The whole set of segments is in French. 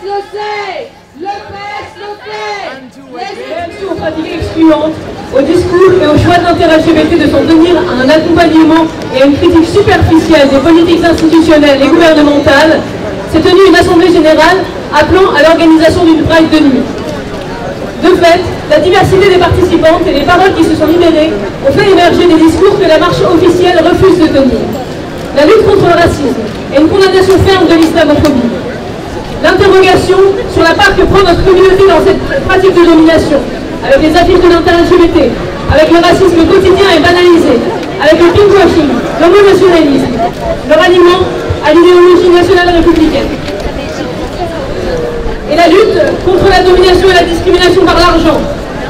le sait, le PS le fait. Aux pratiques excluantes, au discours et au choix de l'inter-LGBT de s'en tenir à un accompagnement et à une critique superficielle des politiques institutionnelles et gouvernementales, s'est tenue une assemblée générale appelant à l'organisation d'une Pride de nuit. De fait, la diversité des participantes et les paroles qui se sont libérées ont fait émerger des discours que la marche officielle refuse de tenir. La lutte contre le racisme et une condamnation ferme de l'islamophobie. L'interrogation sur la part que prend notre communauté dans cette pratique de domination, avec les affiches de l'inter-LGBT, avec le racisme quotidien et banalisé, avec le pinkwashing, l'homonationalisme, le ralliement à l'idéologie nationale républicaine. Et la lutte contre la domination et la discrimination par l'argent,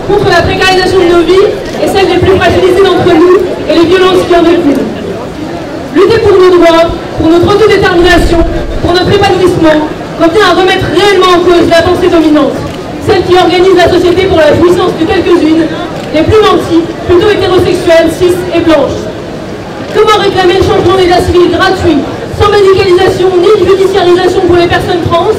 contre la précarisation de nos vies et celle des plus fragilisés d'entre nous et les violences qui en découlent. Lutter pour nos droits, pour notre autodétermination, pour notre épanouissement, revient à remettre réellement en cause la pensée dominante, celle qui organise la société pour la jouissance de quelques-unes, les plus nantis, plutôt hétérosexuelles, cis et blanches. Comment réclamer le changement d'état civil gratuit, sans médicalisation ni judiciarisation pour les personnes trans,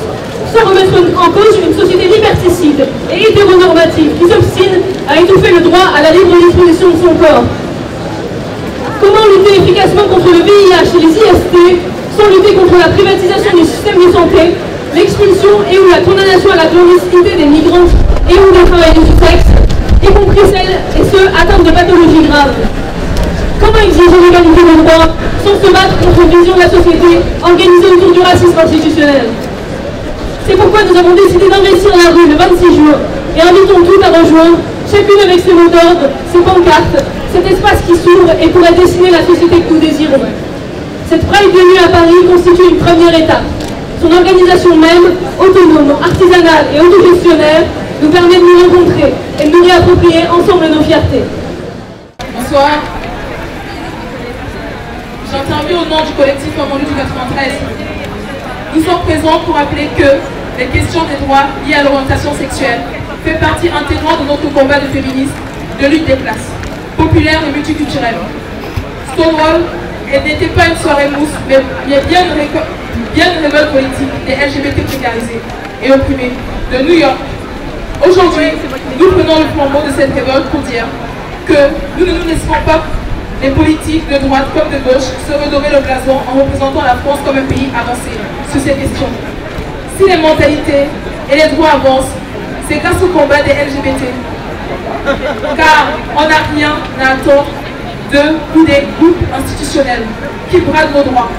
sans remettre en cause une société liberticide et hétéronormative qui s'obstine à étouffer le droit à la libre disposition de son corps? Comment lutter efficacement contre le VIH et les IST sans lutter contre la privatisation du système de santé, l'expulsion et ou la condamnation à la clandestinité des migrants et ou des travailleurs du sexe, y compris celles et ceux atteints de pathologies graves? Comment exiger l'égalité des droits sans se battre contre une vision de la société organisée autour du racisme institutionnel? C'est pourquoi nous avons décidé d'investir la rue le 26 juin et invitons toutes à rejoindre, chacune avec ses mots d'ordre, ses pancartes, cet espace qui s'ouvre et pourrait dessiner la société que nous désirons. Cette Pride de nuit à Paris constitue une première étape. Son organisation même, autonome, artisanale et autogestionnaire, nous permet de nous rencontrer et de nous réapproprier ensemble nos fiertés. Bonsoir. J'interviens au nom du collectif Maman Lutte du 93. Nous sommes présents pour rappeler que les questions des droits liés à l'orientation sexuelle fait partie intégrante de notre combat de féminisme, de lutte des classes, populaire et multiculturelle. Stonewall n'était pas une soirée mousse, mais bien une révolte politique des LGBT précarisés et opprimés de New York. Aujourd'hui, nous prenons le flambeau de cette révolte pour dire que nous ne nous laisserons pas les politiques de droite comme de gauche se redorer le blason en représentant la France comme un pays avancé sur ces questions. Si les mentalités et les droits avancent, c'est grâce au combat des LGBT. Car on n'a rien à attendre ou des groupes institutionnels qui bradent nos droits.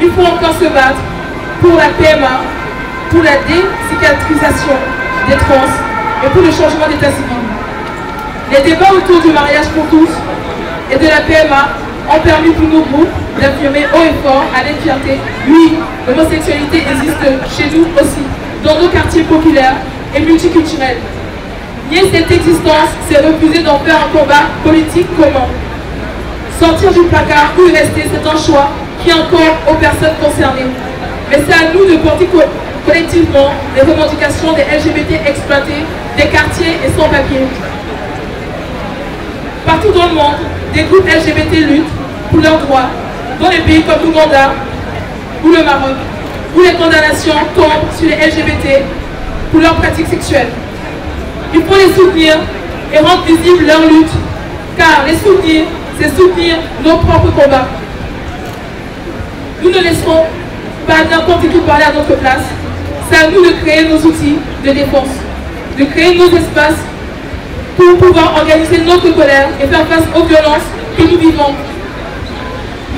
Il faut encore se battre pour la PMA, pour la décicatrisation des trans et pour le changement d'état civil. Les débats autour du mariage pour tous et de la PMA ont permis pour nos groupes d'affirmer haut et fort avec fierté, oui, l'homosexualité existe chez nous aussi, dans nos quartiers populaires et multiculturels. Nier cette existence, c'est refuser d'en faire un combat politique commun. Sortir du placard ou y rester, c'est un choix qui incombe aux personnes concernées. Mais c'est à nous de porter collectivement les revendications des LGBT exploités, des quartiers et sans papier. Partout dans le monde, des groupes LGBT luttent pour leurs droits, dans les pays comme l'Ouganda ou le Maroc, où les condamnations tombent sur les LGBT pour leurs pratiques sexuelles. Il faut les soutenir et rendre visible leur lutte, car les soutenir, c'est soutenir nos propres combats. Nous ne laisserons pas n'importe qui parler à notre place. C'est à nous de créer nos outils de défense, de créer nos espaces pour pouvoir organiser notre colère et faire face aux violences que nous vivons.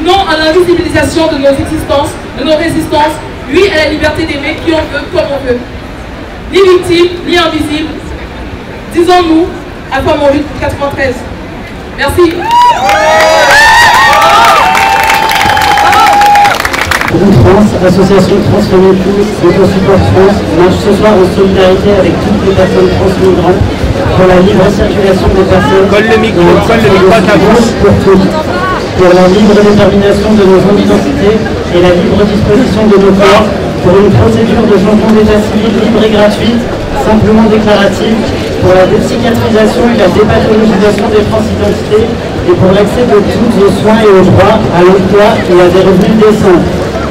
Non à l'invisibilisation de nos existences, de nos résistances, oui à la liberté d'aimer qui on veut, comme on veut. Ni victime, ni invisible. Disons-nous à Maman Lutte 93. Merci. Trans, association transféminine de support trans, marche ce soir en solidarité avec toutes les personnes transmigrantes pour la libre circulation des personnes. Colle le micro à ta bouche. Pour la libre détermination de nos identités et la libre disposition de nos corps, pour une procédure de changement d'état civil libre et gratuite, simplement déclarative, pour la dépsychiatrisation et la dépathologisation des transidentités et pour l'accès de tous aux soins et aux droits, à l'emploi et à des revenus décents.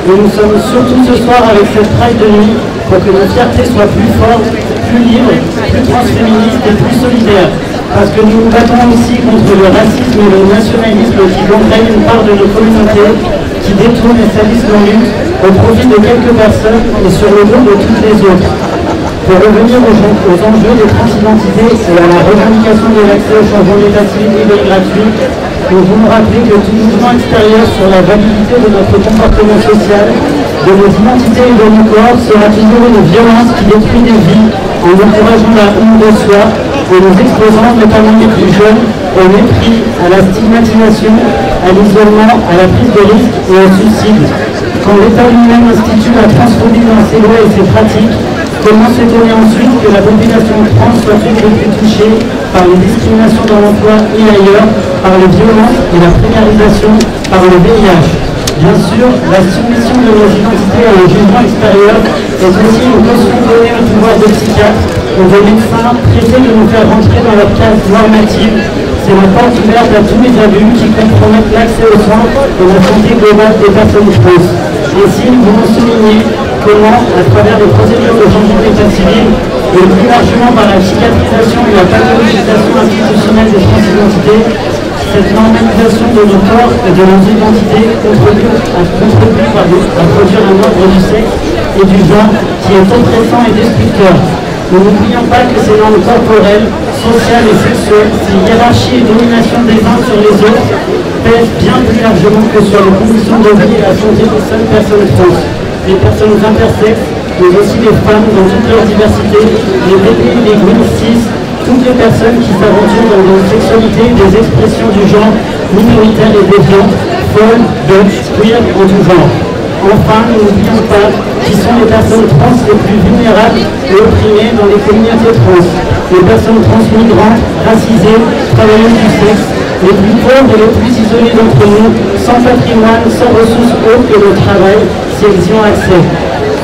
Et nous sommes surtout ce soir avec cette Pride de nuit pour que nos fiertés soient plus fortes, plus libres, plus transféministes et plus solidaires. Parce que nous nous battons aussi contre le racisme et le nationalisme qui gangrènent une part de nos communautés, qui détournent et salissent nos luttes au profit de quelques personnes et sur le dos de toutes les autres. Pour revenir aux enjeux des transidentités et à la revendication de l'accès au changement d'état civil libre et gratuit, nous voulons rappeler que tout mouvement extérieur sur la validité de notre comportement social, de nos identités et de nos corps sera toujours une violence qui détruit des vies en encourageant la honte de soi et nous exposant, notamment les plus jeunes, au mépris, à la stigmatisation, à l'isolement, à la prise de risque et au suicide. Quand l'État lui-même institue la transphobie dans ses lois et ses pratiques, comment s'étonner ensuite que la population trans soit une des plus touchée par les discriminations dans l'emploi et ailleurs, par les violences et la précarisation, par le VIH. Bien sûr, la soumission de nos identités à un jugement extérieur est aussi une caution donnée au pouvoir des psychiatres ou des médecins traités de nous faire rentrer dans leur case normative. C'est la porte ouverte à tous les abus qui compromettent l'accès aux soins et la santé globale des personnes trans. Ainsi, nous voulons souligner comment, à travers les procédures de changement d'état civil, et plus largement par la psychiatrisation et la pathologisation institutionnelle des transidentités, cette normalisation de nos corps et de nos identités contribue à produire un ordre du sexe et du genre qui est oppressant et destructeur. Nous n'oublions pas que ces normes corporelles, sociales et sexuelles, ces hiérarchies et domination des uns sur les autres, pèsent bien plus largement que sur les conditions de vie et la santé des seules personnes trans, les personnes intersexes, mais aussi les femmes dans toute leur diversité, les bébés, les green cis, toutes les personnes qui s'aventurent dans des sexualités et des expressions du genre minoritaire et déviantes, folles, dutch, queer en tout genre. Enfin, nous n'oublions pas qui sont les personnes trans les plus vulnérables et opprimées dans les communautés trans. Les personnes trans migrantes, racisées, travailleuses du sexe, les plus pauvres et les plus isolés d'entre nous, sans patrimoine, sans ressources autres que le travail, si elles y ont accès.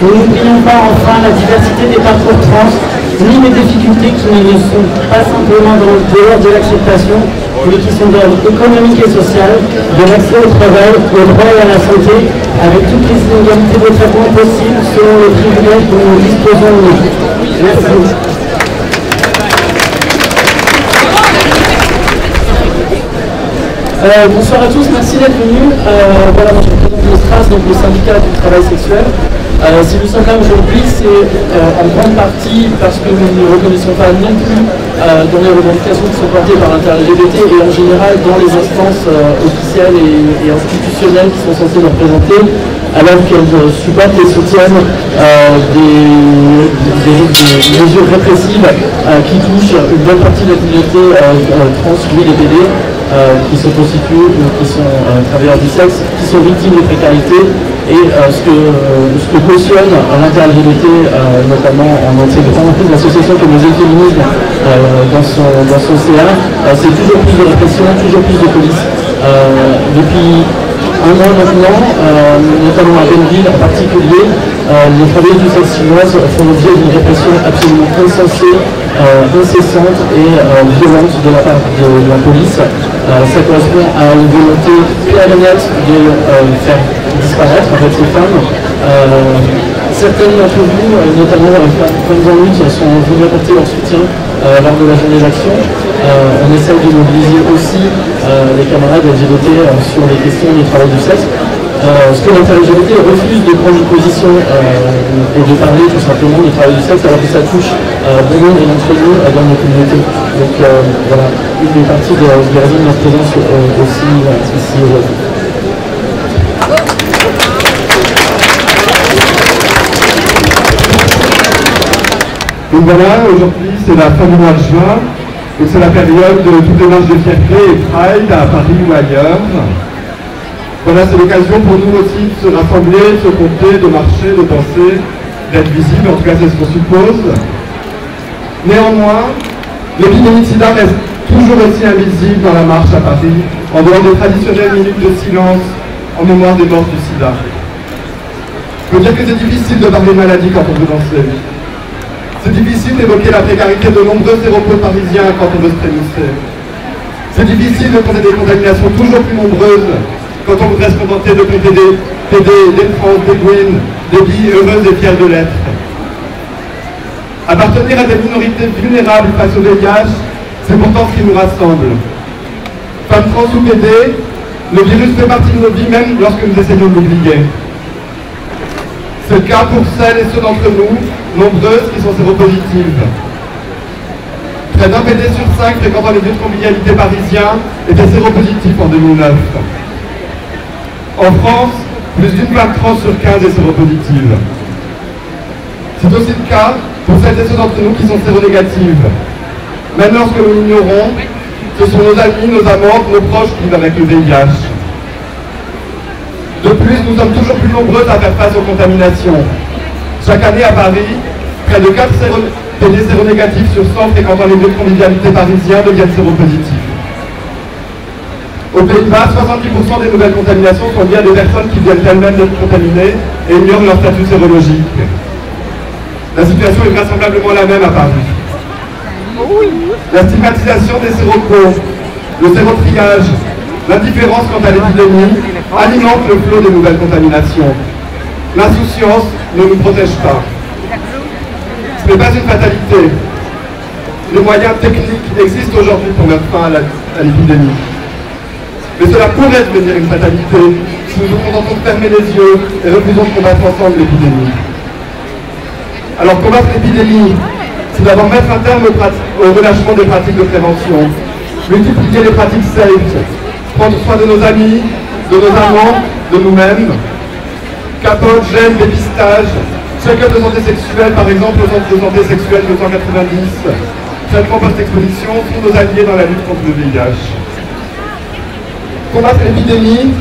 Nous n'oublions pas enfin la diversité des parcours trans, ni les difficultés qui ne sont pas simplement dans le dehors de l'acceptation, mais qui sont d'ordre économique et social, de l'accès au travail, au droit et à la santé, avec toutes les inégalités de traitement possibles selon les privilèges dont nous disposons nous. Merci. Bonsoir à tous, merci d'être venus. Voilà, moi je représente le STRAS, donc le syndicat du travail sexuel. Si nous sommes là aujourd'hui, c'est en grande partie parce que nous ne reconnaissons pas non plus dans les revendications qui sont portées par l'inter-LGBT et en général dans les instances officielles et institutionnelles qui sont censées nous représenter, alors qu'elles supportent et soutiennent des mesures répressives qui touchent une bonne partie de la communauté trans, oui, les PD, qui se constituent, qui sont travailleurs du sexe, qui sont victimes de précarité. Et ce que cautionne l'inter-LGBT, notamment en intégrant l'association comme les féminismes dans son CA, c'est toujours plus de répression, toujours plus de police. Depuis un an maintenant, notamment à Belleville en particulier, les travailleurs du sexe chinois font l'objet d'une répression absolument insensée, incessante et violente de la part de la police. Ça correspond à une volonté claire et nette de faire disparaître en fait ces femmes. Certaines d'entre vous, notamment Femmes en lutte, sont venues apporter leur soutien lors de la journée d'action. On essaie de mobiliser aussi les camarades LGBT sur les questions du travail du sexe. Ce que l'inter-LGBT refuse de prendre une position et de parler tout simplement du travail du sexe alors que ça touche bon nombre d'entre nous dans nos communautés. Donc voilà, une des parties des raisons de notre présence aussi ici aujourd'hui. Donc voilà, aujourd'hui c'est la fin du mois de juin, donc c'est la période de toutes les marches de fierté et Pride à Paris ou ailleurs. Voilà, c'est l'occasion pour nous aussi de se rassembler, de se compter, de marcher, de danser, d'être visible, en tout cas c'est ce qu'on suppose. Néanmoins, l'épidémie de sida reste toujours aussi invisible dans la marche à Paris, en dehors des traditionnelles minutes de silence en mémoire des morts du sida. Je peux dire que c'est difficile de parler de maladie quand on veut danser. C'est difficile d'évoquer la précarité de nombreux séropos parisiens quand on veut se prémousser. C'est difficile de compter des contaminations toujours plus nombreuses quand on voudrait se contenter de compter des PD, des trans, des Gwyn, des billes heureuses et fières de l'être. Appartenir à des minorités vulnérables face au VIH, c'est pourtant ce qui nous rassemble. Femmes trans ou PD, le virus fait partie de nos vies même lorsque nous essayons de l'oublier. C'est le cas pour celles et ceux d'entre nous, nombreuses, qui sont séropositives. Près d'un PD sur 5 fréquentant les lieux de convivialité parisiens était séropositif en 2009. En France, plus d'une femme trans sur 15 est séropositive. C'est aussi le cas pour celles et ceux d'entre nous qui sont séronégatives. Même lorsque nous l'ignorons, ce sont nos amis, nos amantes, nos proches qui vivent avec le VIH. De plus, nous sommes toujours plus nombreuses à faire face aux contaminations. Chaque année à Paris, près de 4 PD séronégatifs sur 100 fréquentant les lieux de convivialité parisiens deviennent séropositifs. Aux Pays-Bas, 70% des nouvelles contaminations sont liées à des personnes qui viennent elles-mêmes d'être contaminées et ignorent leur statut sérologique. La situation est vraisemblablement la même à Paris. La stigmatisation des sérocos, le sérotriage, l'indifférence quant à l'épidémie alimentent le flot des nouvelles contaminations. L'insouciance ne nous protège pas. Ce n'est pas une fatalité. Les moyens techniques existent aujourd'hui pour mettre fin à l'épidémie. Mais cela pourrait devenir une fatalité si nous nous contentons de fermer les yeux et refusons de combattre ensemble l'épidémie. Alors combattre l'épidémie, c'est d'abord mettre un terme au relâchement des pratiques de prévention, multiplier les pratiques safe, prendre soin de nos amis, de nos amants, de nous-mêmes, capote, gène, dépistage, check-up de santé sexuelle, par exemple au centre de santé sexuelle 290, traitement post-exposition sont nos alliés dans la lutte contre le VIH. Combattre l'épidémie,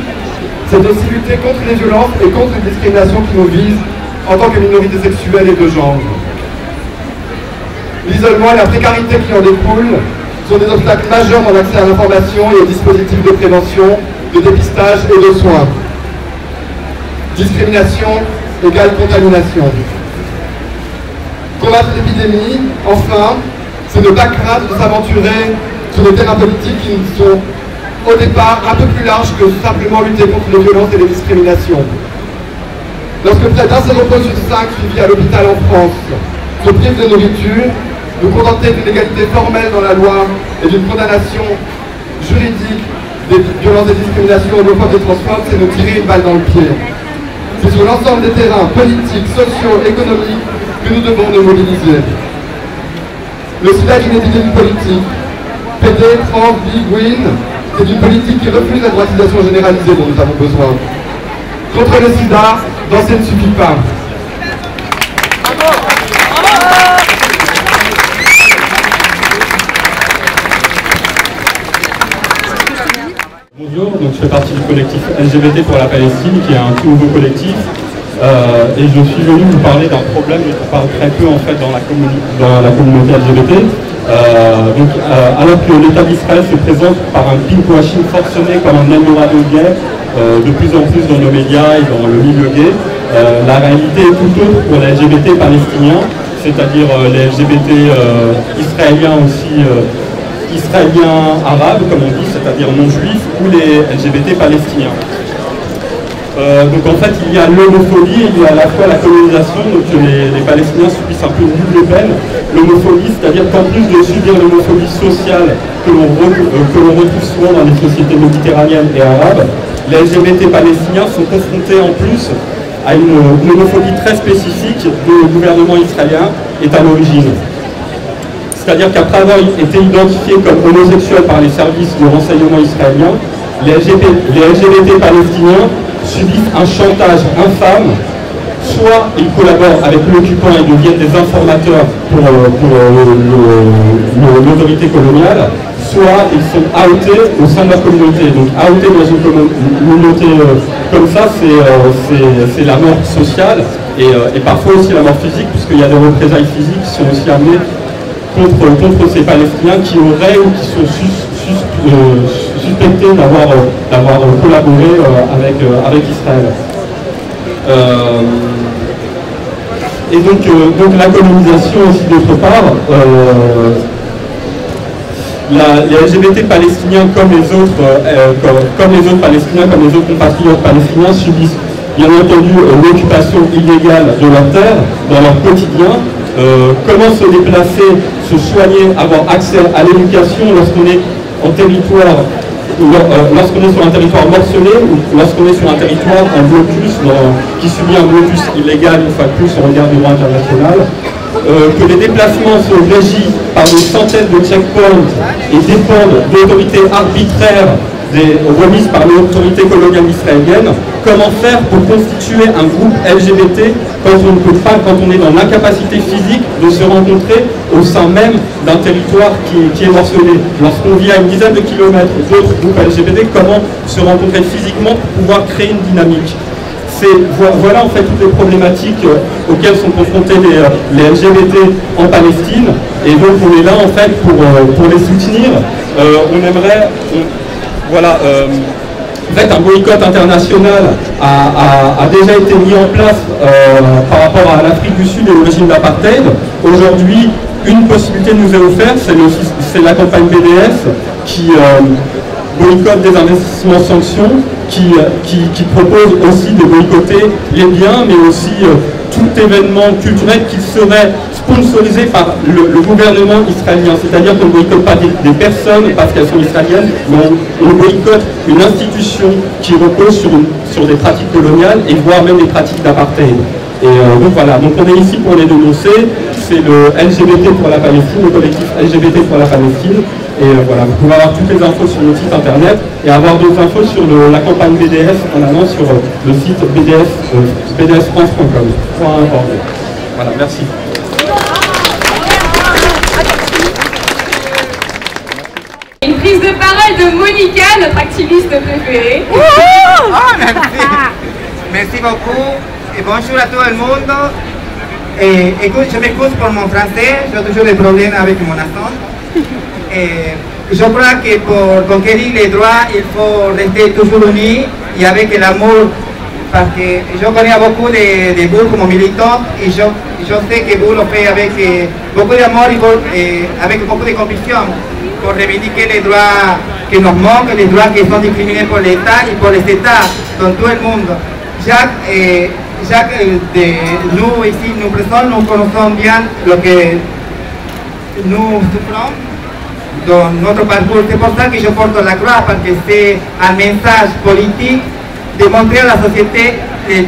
c'est aussi lutter contre les violences et contre les discriminations qui nous visent en tant que minorité sexuelle et de genre. L'isolement et la précarité qui en découlent sont des obstacles majeurs dans l'accès à l'information et aux dispositifs de prévention, de dépistage et de soins. Discrimination égale contamination. Combattre l'épidémie, enfin, c'est ne pas craindre de s'aventurer sur des terrains politiques qui sont au départ un peu plus larges que simplement lutter contre les violences et les discriminations. Lorsque près d'un séropos sur 5 suivis à l'hôpital en France se prive de nourriture, nous contenter d'une égalité formelle dans la loi et d'une condamnation juridique des violences et discriminations homophobes et transphobes, c'est nous tirer une balle dans le pied. C'est sur l'ensemble des terrains politiques, sociaux, économiques que nous devons nous mobiliser. Le sida est une épidémie politique. PD, trans, big, win, c'est une politique qui refuse la droitisation généralisée dont nous avons besoin. Contre le sida, danser ne suffit pas. Bonjour, donc je fais partie du collectif LGBT pour la Palestine, qui est un tout nouveau collectif. Et je suis venu vous parler d'un problème dont on parle très peu en fait dans la communauté LGBT. Alors que l'État d'Israël se présente par un pinkwashing forcené comme un Eldorado gay, de plus en plus dans nos médias et dans le milieu gay, la réalité est tout autre pour les LGBT palestiniens, c'est-à-dire les LGBT israéliens aussi, israéliens arabes comme on dit, c'est-à-dire non juifs, ou les LGBT palestiniens. Donc en fait il y a l'homophobie, il y a à la fois la colonisation, donc les Palestiniens subissent un peu une double peine. L'homophobie, c'est-à-dire qu'en plus de subir l'homophobie sociale que l'on retrouve souvent dans les sociétés méditerranéennes et arabes, les LGBT palestiniens sont confrontés en plus à une homophobie très spécifique dont le gouvernement israélien est à l'origine. C'est-à-dire qu'après avoir été identifiés comme homosexuels par les services de renseignement israéliens, les LGBT palestiniens subissent un chantage infâme. Soit ils collaborent avec l'occupant et deviennent des informateurs pour l'autorité coloniale, soit ils sont outés au sein de leur communauté. Donc outés dans une communauté comme ça, c'est la mort sociale et parfois aussi la mort physique, puisqu'il y a des représailles physiques qui sont aussi amenées contre ces Palestiniens qui auraient ou qui sont suspectés d'avoir collaboré avec Israël. Et donc la colonisation aussi d'autre part, les LGBT palestiniens comme les autres Palestiniens, comme les autres compatriotes palestiniens subissent bien entendu l'occupation illégale de leur terre dans leur quotidien, comment se déplacer, se soigner, avoir accès à l'éducation lorsqu'on est en territoire, lorsqu'on est sur un territoire morcelé ou lorsqu'on est sur un territoire en blocus, qui subit un blocus illégal, une fois de plus, au regard du droit international. Que les déplacements sont régis par des centaines de checkpoints et dépendent d'autorités arbitraires remises par l'autorité coloniale israélienne. Comment faire pour constituer un groupe LGBT quand on ne peut pas, quand on est dans l'incapacité physique de se rencontrer au sein même d'un territoire qui est morcelé. Lorsqu'on vit à une dizaine de kilomètres d'autres groupes LGBT, comment se rencontrer physiquement pour pouvoir créer une dynamique? Voilà en fait toutes les problématiques auxquelles sont confrontés les LGBT en Palestine, et donc on est là en fait pour les soutenir. On aimerait, voilà, en fait un boycott international a déjà été mis en place par rapport à l'Afrique du Sud et au régime d'apartheid. Aujourd'hui, une possibilité nous est offerte, c'est la campagne BDS qui boycotte des investissements sanctions, qui propose aussi de boycotter les biens, mais aussi tout événement culturel qui serait sponsorisé par le gouvernement israélien. C'est-à-dire qu'on ne boycotte pas des personnes parce qu'elles sont israéliennes, mais on boycotte une institution qui repose sur des pratiques coloniales et voire même des pratiques d'apartheid. Et donc voilà, donc on est ici pour les dénoncer. C'est le LGBT pour la Palestine, le collectif LGBT pour la Palestine. Et voilà, vous pouvez avoir toutes les infos sur notre site internet et avoir d'autres infos sur la campagne BDS en allant sur le site bdsfrance.com. Voilà, merci. Une prise de parole de Monica, notre activiste préférée. Oh, merci. Merci beaucoup et bonjour à tout le monde. Écoute, je m'excuse pour mon français, j'ai toujours des problèmes avec mon accent. Je crois que pour conquérir les droits, il faut rester toujours unis et avec l'amour, parce que je connais beaucoup de vous comme militants et je sais que vous le faites avec beaucoup d'amour et avec beaucoup de conviction pour revendiquer les droits qui nous manquent, les droits qui sont discriminés par l'État et pour les États dans tout le monde. Chaque de nous ici, nous présents, nous connaissons bien ce que nous souffrons dans notre parcours. C'est pour ça que je porte la croix, parce que c'est un message politique de montrer à la société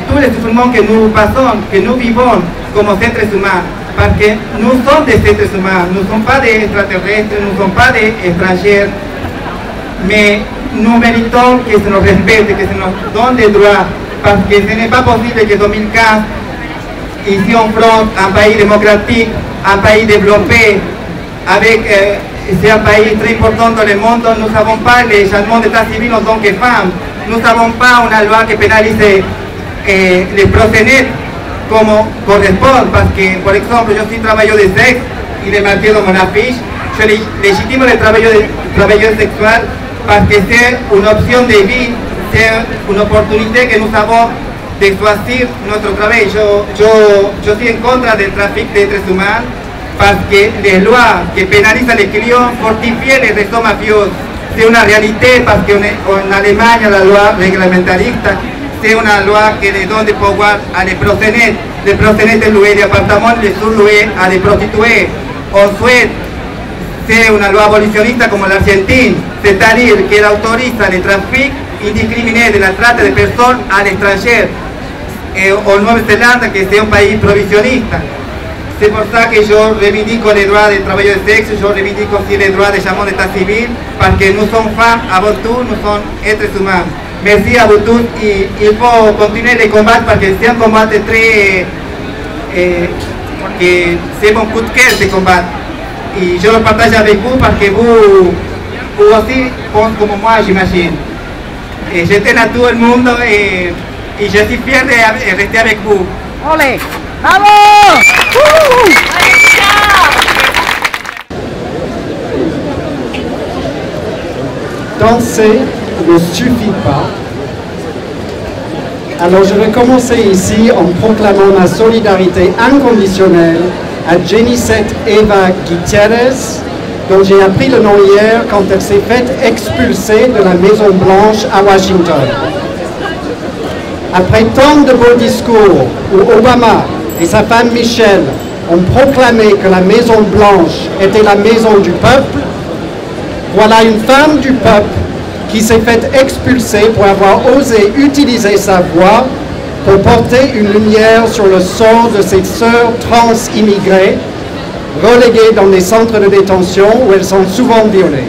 tous les souffriments que nous passons, que nous vivons comme êtres humains. Parce que nous sommes des êtres humains, nous ne sommes pas des extraterrestres, nous ne sommes pas des étrangers, mais nous méritons que se nous respecte, que se nous donne des droits. Parce que ce n'est pas possible que 2015, ici en France, un pays démocratique, un pays développé, avec c'est un pays très important dans le monde, nous n'avons pas les changements d'état civil en tant que femmes, nous n'avons pas une loi qui pénalise les proxénètes comme correspond, parce que, par exemple, je suis travailleur de sexe, il est marqué dans mon affiche, je légitime les travailleurs sexuels parce que c'est une option de vie, c'est une opportunité que nous avons de choisir notre travail. Je suis en contre du trafic d'êtres humains parce que les lois qui pénalisent les clients fortifient les réseaux mafieux. C'est une réalité parce qu'en Allemagne, la loi réglementariste, c'est une loi qui les donne du pouvoir à les proxénètes. Les proxénètes de louer des appartements, les sous-louer à des prostituées. En Suède, c'est une loi abolitionniste comme l'Argentine, c'est-à-dire qu'elle autorise le trafic indiscriminé de la traite de personnes à l'étranger. Et en Nouvelle-Zélande, que c'est un pays provisionniste. C'est pour ça que je revendique les droits des travailleurs de sexe, je revendique aussi les droits des chambres d'état civil, parce que nous sommes femmes, avant tout, nous sommes êtres humains. Merci à vous tous, et il faut continuer de combattre, parce que c'est un combat très... c'est mon coup de cœur de combattre. Et je le partage avec vous, parce que vous aussi pensez comme moi, j'imagine. Et je tiens à tout le monde, et je suis fier de rester avec vous. Olé! Bravo! Danser ne suffit pas. Alors je vais commencer ici en proclamant ma solidarité inconditionnelle à Jenicet Eva Gutiérrez, dont j'ai appris le nom hier quand elle s'est faite expulser de la Maison Blanche à Washington. Après tant de beaux discours où Obama et sa femme Michelle ont proclamé que la Maison Blanche était la maison du peuple, voilà une femme du peuple qui s'est faite expulser pour avoir osé utiliser sa voix pour porter une lumière sur le sort de ses sœurs trans immigrées, reléguées dans des centres de détention où elles sont souvent violées.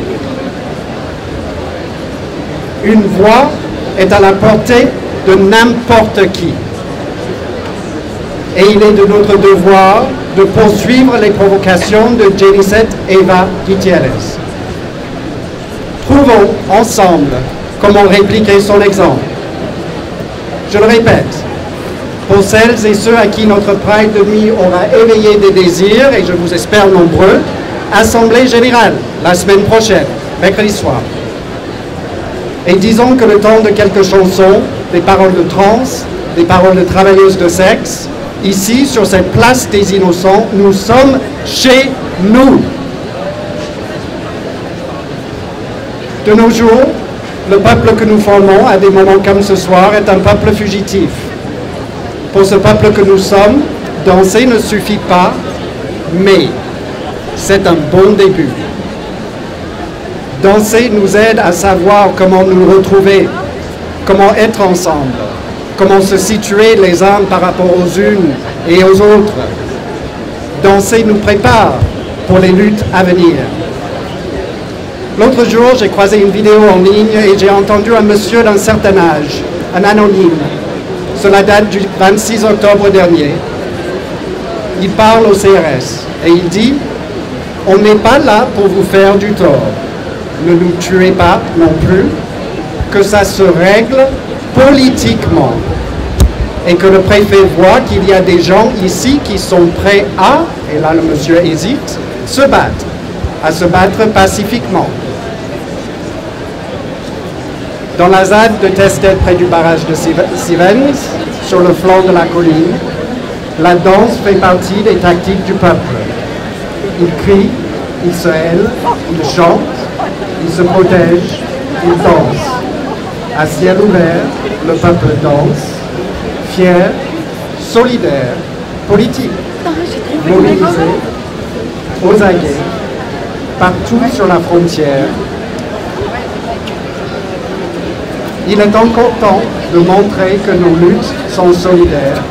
Une voix est à la portée de n'importe qui. Et il est de notre devoir de poursuivre les provocations de Jenicet Eva Gutiérrez. Trouvons ensemble comment répliquer son exemple. Je le répète, pour celles et ceux à qui notre Pride de nuit aura éveillé des désirs, et je vous espère nombreux, Assemblée Générale, la semaine prochaine, mercredi soir. Et disons que le temps de quelques chansons, des paroles de trans, des paroles de travailleuses de sexe, ici, sur cette place des innocents, nous sommes chez nous. De nos jours, le peuple que nous formons à des moments comme ce soir est un peuple fugitif. Pour ce peuple que nous sommes, danser ne suffit pas, mais c'est un bon début. Danser nous aide à savoir comment nous retrouver, comment être ensemble, comment se situer les uns par rapport aux unes et aux autres. Danser nous prépare pour les luttes à venir. L'autre jour, j'ai croisé une vidéo en ligne et j'ai entendu un monsieur d'un certain âge, un anonyme. Cela date du 26 octobre dernier. Il parle au CRS et il dit « On n'est pas là pour vous faire du tort. Ne nous tuez pas non plus, que ça se règle politiquement. Et que le préfet voit qu'il y a des gens ici qui sont prêts à, et là le monsieur hésite, se battre, à se battre pacifiquement. » Dans la ZAD de Tested près du barrage de Sivens, sur le flanc de la colline, la danse fait partie des tactiques du peuple. Ils crient, ils se hèlent, ils chantent, ils se protègent, ils dansent. À ciel ouvert, le peuple danse, fier, solidaire, politique, mobilisé, aux aguets, partout sur la frontière. Il est encore temps de montrer que nos luttes sont solidaires,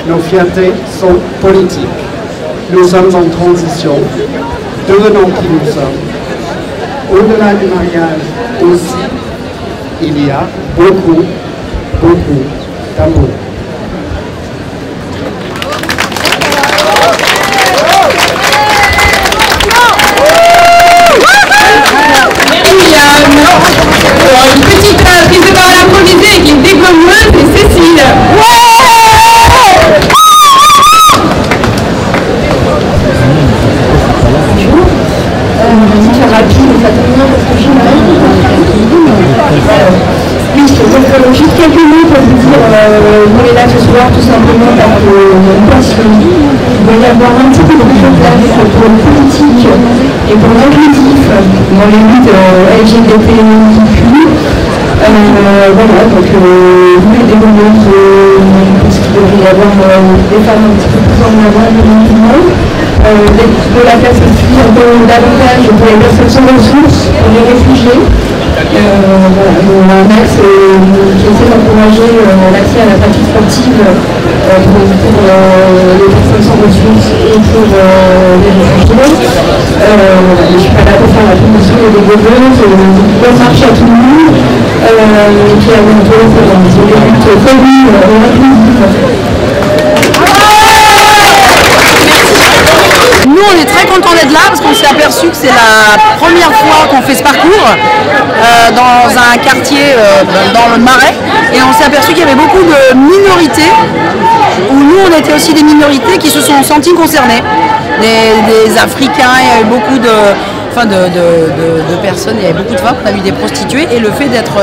nos fiertés sont politiques. Nous sommes en transition, devenons qui nous sommes. Au-delà du mariage aussi, il y a beaucoup, beaucoup d'amour. Une petite prise de parole improvisée qui est dégommeuse, c'est Cécile. Bonjour. Je vais faire rapide et fatalement parce que j'ai mal. Oui, donc juste quelques mots pour vous dire, on est là ce soir tout simplement parce qu'on pense qu'il doit y avoir un petit peu de place pour le politique et pour l'inclusif dans les luttes LGBTQI. Voilà, donc vous les développeurs, parce qu'il devrait y avoir des femmes un petit peu plus en avant maintenant. De la place aussi un peu davantage pour les personnes sans ressources, pour les réfugiés. Voilà, on a un axe qui essaie d'encourager l'accès à la pratique sportive pour les personnes sans ressources et pour les réfugiés. Je ne suis pas là pour faire la promotion des développeuses, bonne marche à tout le monde, qui a bientôt pour des luttes communes et inclusives. Nous, on est très contents d'être là parce qu'on s'est aperçu que c'est la première fois qu'on fait ce parcours dans un quartier dans le Marais, et on s'est aperçu qu'il y avait beaucoup de minorités où nous on était aussi des minorités qui se sont senties concernées, des Africains, il y avait beaucoup de personnes, il y avait beaucoup de femmes, on a vu des prostituées, et le fait d'être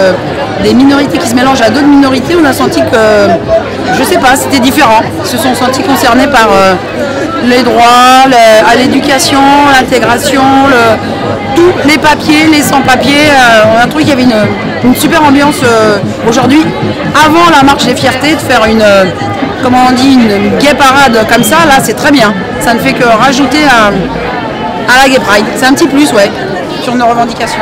des minorités qui se mélangent à d'autres minorités, on a senti que, je sais pas, c'était différent, ils se sont sentis concernés par les droits, à l'éducation, l'intégration, tous les papiers, les sans-papiers. On a trouvé qu'il y avait une super ambiance aujourd'hui, avant la marche des fiertés, de faire une gay parade comme ça, là c'est très bien. Ça ne fait que rajouter à la Gay Pride. C'est un petit plus, ouais, sur nos revendications.